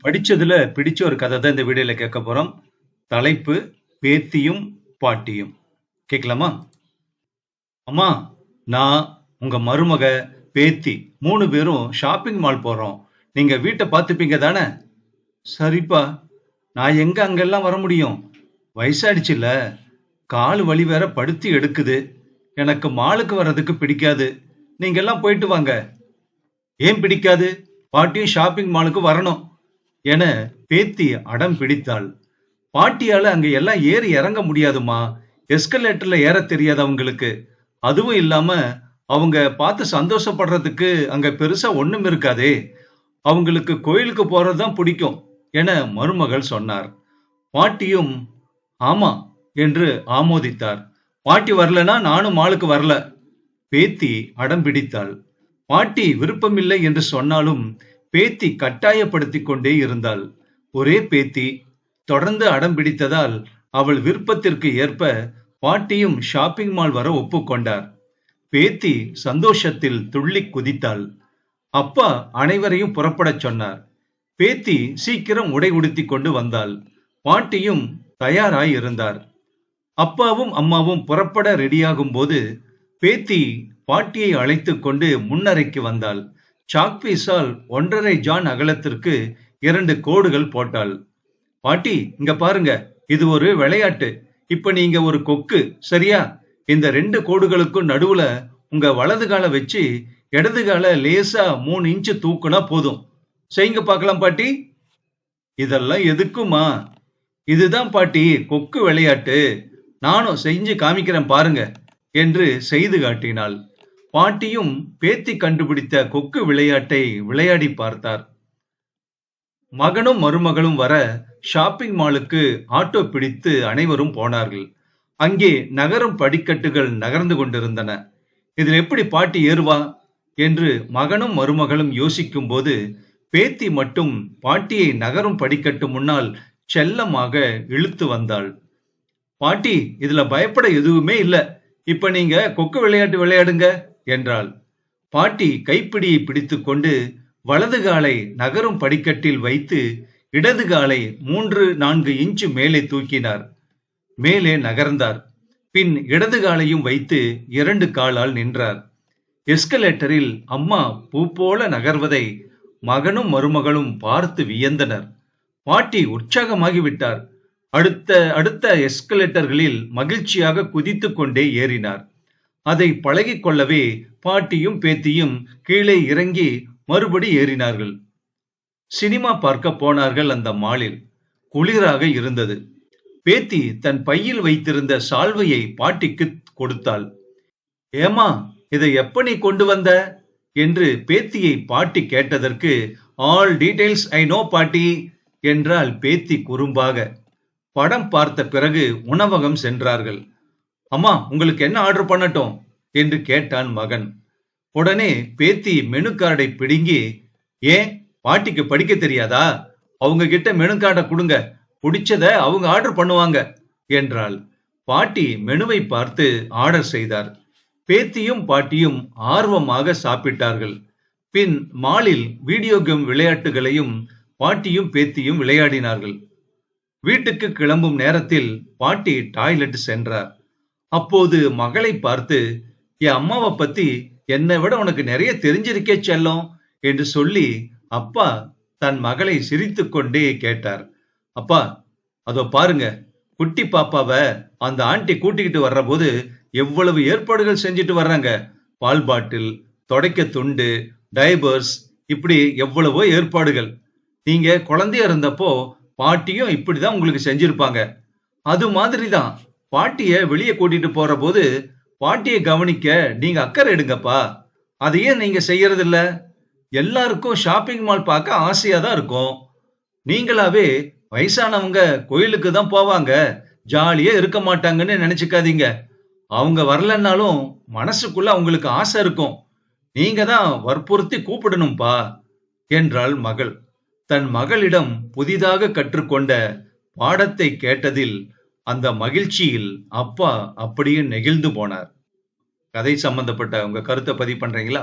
படிச்சதுல பிடிச்ச ஒரு கதை தான் இந்த வீடியோல கேட்க போறோம். தலைப்பு பேத்தியும் பாட்டியும். கேட்கலாமா? அம்மா, நான், உங்க மருமக, பேத்தி 3 பேரும் ஷாப்பிங் மால் போறோம். நீங்க வீட்டை பார்த்துப்பீங்க தானே? சரிப்பா. நான் எங்க அங்கெல்லாம் வர முடியும்? வயசாயிடுச்சுல்ல, கால் வலி வேற படுத்தி எடுக்குது. எனக்கு மாலுக்கு வர்றதுக்கு பிடிக்காது. நீங்க எல்லாம் போயிட்டு வாங்க. ஏன் பிடிக்காது? பாட்டியும் ஷாப்பிங் மாலுக்கு வரணும் என பேத்தி அடம் பிடித்தாள். பாட்டியால அங்க எல்லாம் ஏறி இறங்க முடியாதுமா. எஸ்கலேட்டர்ல ஏற தெரியாது அவங்களுக்கு. அதுவும் இல்லாம அவங்க பார்த்து சந்தோஷப்படுறதுக்கு அங்க பெருசா ஒண்ணும் இருக்காதே. அவங்களுக்கு கோயிலுக்கு போறதுதான் பிடிக்கும் என மருமகள் சொன்னார். பாட்டியும் ஆமா என்று ஆமோதித்தார். பாட்டி வரலனா நானும் மாலுக்கு வரல. பேத்தி அடம் பிடித்தாள். பாட்டி விருப்பமில்லை என்று சொன்னாலும் பேத்தி கட்டாயப்படுத்திக் கொண்டே இருந்தாள். ஒரே பேத்தி தொடர்ந்து அடம் பிடித்ததால் அவள் விருப்பத்திற்கு ஏற்ப பாட்டியும் ஷாப்பிங் மால் வர ஒப்புக்கொண்டார். பேத்தி சந்தோஷத்தில் துள்ளி குதித்தாள். அப்பா அனைவரையும் புறப்படச் சொன்னார். பேத்தி சீக்கிரம் உடை உடுத்தி கொண்டு வந்தாள். பாட்டியும் தயாராய் இருந்தார். அப்பாவும் அம்மாவும் புறப்பட ரெடியாகும் போது பேத்தி பாட்டியை அழைத்து கொண்டு முன்னறைக்கு வந்தாள். சாக்பீஸால் 1.5 ஜான் அகலத்திற்கு 2 கோடுகள் போட்டாள். பாட்டி, இங்க பாருங்க, இது ஒரு விளையாட்டு. இப்ப நீங்க ஒரு கொக்கு, சரியா? இந்த 2 கோடுகளுக்கும் நடுவுல உங்க வலது கால வச்சு இடது கால லேசா 3 இன்ச்சு தூக்குனா போதும். செய்யுங்க பார்க்கலாம் பாட்டி. இதெல்லாம் எதுக்குமா? இதுதான் பாட்டி கொக்கு விளையாட்டு. நானும் செஞ்சு காமிக்கிறேன் பாருங்க என்று செய்து காட்டினாள். பாட்டியும் பேத்தி கண்டுபிடித்த கொக்கு விளையாட்டை விளையாடி பார்த்தார். மகனும் மருமகளும் வர ஷாப்பிங் மாலுக்கு ஆட்டோ பிடித்து அனைவரும் போனார்கள். அங்கே நகரும் படிக்கட்டுகள் நகர்ந்து கொண்டிருந்தன. இதில் எப்படி பாட்டி ஏறுவா என்று மகனும் மருமகளும் யோசிக்கும் போது பேத்தி மட்டும் பாட்டியை நகரும் படிக்கட்டு முன்னால் செல்லமாக இழுத்து வந்தாள். பாட்டி, இதுல பயப்பட எதுவுமே இல்ல. இப்ப நீங்க கொக்கு விளையாட்டு விளையாடுங்க என்றாள். பாட்டி கைப்பிடியை பிடித்துக் கொண்டு வலது காலை நகரும் படிக்கட்டில் வைத்து இடது காலை 3-4 இன்ச்சு மேலே தூக்கினார். மேலே நகர்ந்தார். பின் இடது காலையும் வைத்து 2 காலால் நின்றார். எஸ்கலேட்டரில் அம்மா பூ போல நகர்வதை மகனும் மருமகளும் பார்த்து வியந்தனர். பாட்டி உற்சாகமாகிவிட்டார். அடுத்த எஸ்கலேட்டர்களில் மகிழ்ச்சியாக குதித்து கொண்டே ஏறினார். அதை பழகிக் கொள்ளவே பாட்டியும் பேத்தியும் கீழே இறங்கி மறுபடி ஏறினார்கள். சினிமா பார்க்க போனார்கள். அந்த மாலில் குளிராக இருந்தது. பேத்தி தன் பையில் வைத்திருந்த சால்வையை பாட்டிக்கு கொடுத்தாள். ஏமா, இதை எப்ப நீ கொண்டு வந்த என்று பேத்தியை பாட்டி கேட்டதற்கு ஆல் டீடைல்ஸ் ஐ நோ பாட்டி என்றால் பேத்தி குறும்பாக. படம் பார்த்த பிறகு உணவகம் சென்றார்கள். அம்மா, உங்களுக்கு என்ன ஆர்டர் பண்ணட்டும் என்று கேட்டான் மகன். உடனே பேத்தி மெனு கார்டை பிடுங்கி, ஏன் பாட்டிக்கு படிக்க தெரியாதா? அவங்க கிட்ட மெனு கார்டை கொடுங்க, பிடிச்சத அவங்க ஆர்டர் பண்ணுவாங்க என்றாள். பாட்டி மெனுவை பார்த்து ஆர்டர் செய்தார். பேத்தியும் பாட்டியும் ஆர்வமாக சாப்பிட்டார்கள். பின் மாலில் வீடியோ கேம் விளையாட்டுகளையும் பாட்டியும் பேத்தியும் விளையாடினார்கள். வீட்டுக்கு கிளம்பும் நேரத்தில் பாட்டி டாய்லெட் சென்றார். அப்போது மகளை பார்த்து, என் அம்மாவை பத்தி என்னை விட உனக்கு நிறைய தெரிஞ்சிருக்கே செல்லம் என்று சொல்லி அப்பா தன் மகளை சிரித்து கொண்டே கேட்டார். அப்பா, அதோ பாருங்க, குட்டி பாப்பாவை அந்த ஆண்டி கூட்டிக்கிட்டு வர்ற போது எவ்வளவு ஏற்பாடுகள் செஞ்சுட்டு வர்றாங்க. பால் பாட்டில், தொடைக்க துண்டு, டைபர்ஸ், இப்படி எவ்வளவோ ஏற்பாடுகள். நீங்க குழந்தையா இருந்தப்போ பாட்டியும் இப்படிதான் உங்களுக்கு செஞ்சிருப்பாங்க. அது மாதிரிதான் பாட்டிய வெளியே கூட்டிட்டு போற போது பாட்டியை கவனிக்க நீங்க அக்கறை எடுங்கப்பா. அதையே நீங்க செய்யறது இல்ல. எல்லாருக்கும் ஷாப்பிங் மால் பார்க்க ஆசையா தான் இருக்கும். நீங்களாவே வயசானவங்க கோயிலுக்கு தான் போவாங்க, ஜாலியா இருக்க மாட்டாங்கன்னு நினைச்சுக்காதீங்க. அவங்க வரலன்னாலும் மனசுக்குள்ள அவங்களுக்கு ஆசை இருக்கும். நீங்க தான் வற்புறுத்தி கூப்பிடணும்பா என்றாள் மகள். தன் மகளிடம் புதிதாக கற்றுக்கொண்ட பாடத்தை கேட்டதில் அந்த மகிழ்ச்சியில் அப்பா அப்படியே நெகிழ்ந்து போனார். கதை சம்பந்தப்பட்ட உங்க கருத்தை பதிவு பண்றீங்களா?